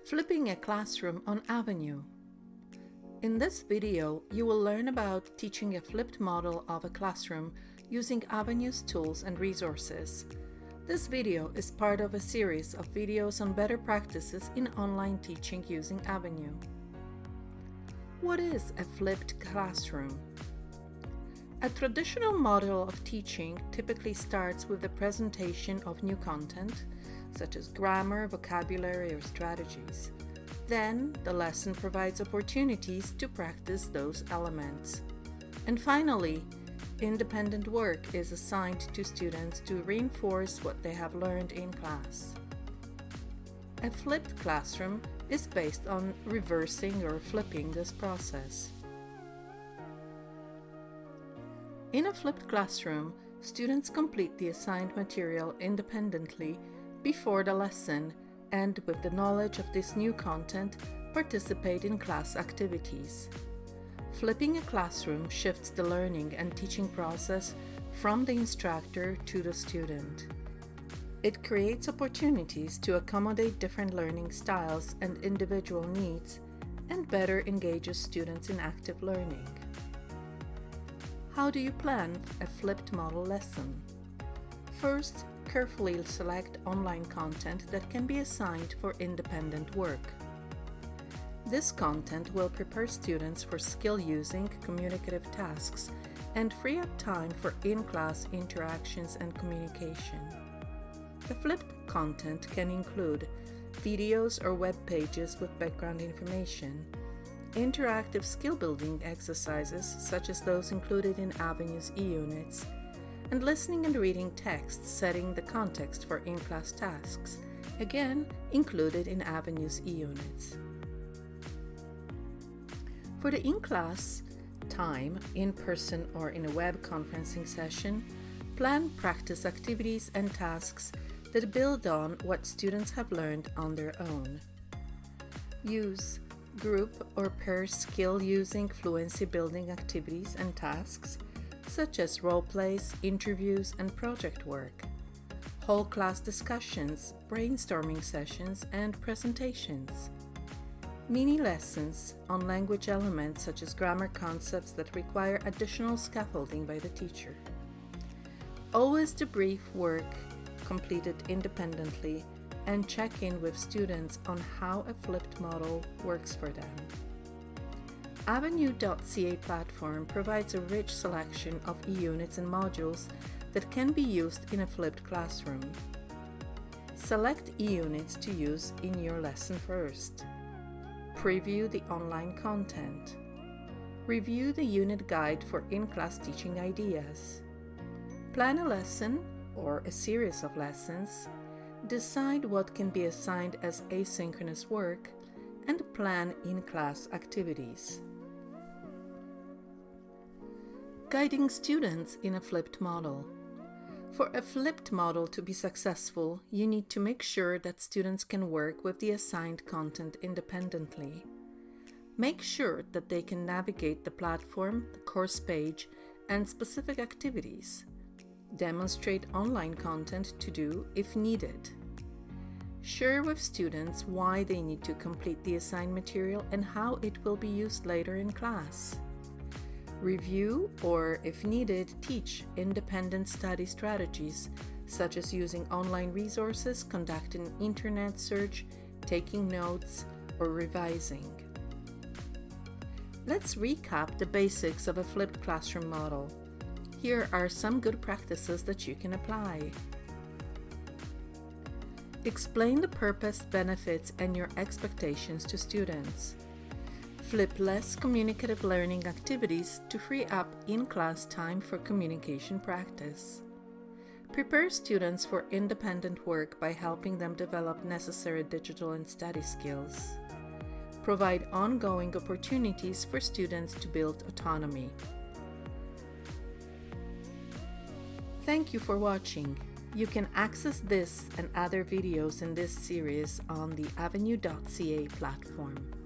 Flipping a classroom on Avenue. In this video, you will learn about teaching a flipped model of a classroom using Avenue's tools and resources. This video is part of a series of videos on better practices in online teaching using Avenue. What is a flipped classroom? A traditional model of teaching typically starts with the presentation of new content, such as grammar, vocabulary, or strategies. Then, the lesson provides opportunities to practice those elements. And finally, independent work is assigned to students to reinforce what they have learned in class. A flipped classroom is based on reversing or flipping this process. In a flipped classroom, students complete the assigned material independently before the lesson, and with the knowledge of this new content, participate in class activities. Flipping a classroom shifts the learning and teaching process from the instructor to the student. It creates opportunities to accommodate different learning styles and individual needs, and better engages students in active learning. How do you plan a flipped model lesson? First, carefully select online content that can be assigned for independent work. This content will prepare students for skill-using communicative tasks and free up time for in-class interactions and communication. The flipped content can include videos or web pages with background information, interactive skill-building exercises such as those included in Avenue's e-units, and listening and reading texts setting the context for in-class tasks, again included in Avenue's e-units. For the in-class time, in person or in a web conferencing session, plan practice activities and tasks that build on what students have learned on their own. Use group or pair skill-using fluency-building activities and tasks such as role plays, interviews, and project work, whole class discussions, brainstorming sessions, and presentations. Mini lessons on language elements such as grammar concepts that require additional scaffolding by the teacher. Always debrief work completed independently and check in with students on how a flipped model works for them. Avenue.ca platform provides a rich selection of e-units and modules that can be used in a flipped classroom. Select e-units to use in your lesson first. Preview the online content. Review the unit guide for in-class teaching ideas. Plan a lesson or a series of lessons. Decide what can be assigned as asynchronous work, and plan in-class activities. Guiding students in a flipped model. For a flipped model to be successful, you need to make sure that students can work with the assigned content independently. Make sure that they can navigate the platform, the course page, and specific activities. Demonstrate online content to do if needed. Share with students why they need to complete the assigned material and how it will be used later in class. Review or, if needed, teach independent study strategies, such as using online resources, conducting internet search, taking notes, or revising. Let's recap the basics of a flipped classroom model. Here are some good practices that you can apply. Explain the purpose, benefits, and your expectations to students. Flip less communicative learning activities to free up in-class time for communication practice. Prepare students for independent work by helping them develop necessary digital and study skills. Provide ongoing opportunities for students to build autonomy. Thank you for watching. You can access this and other videos in this series on the Avenue.ca platform.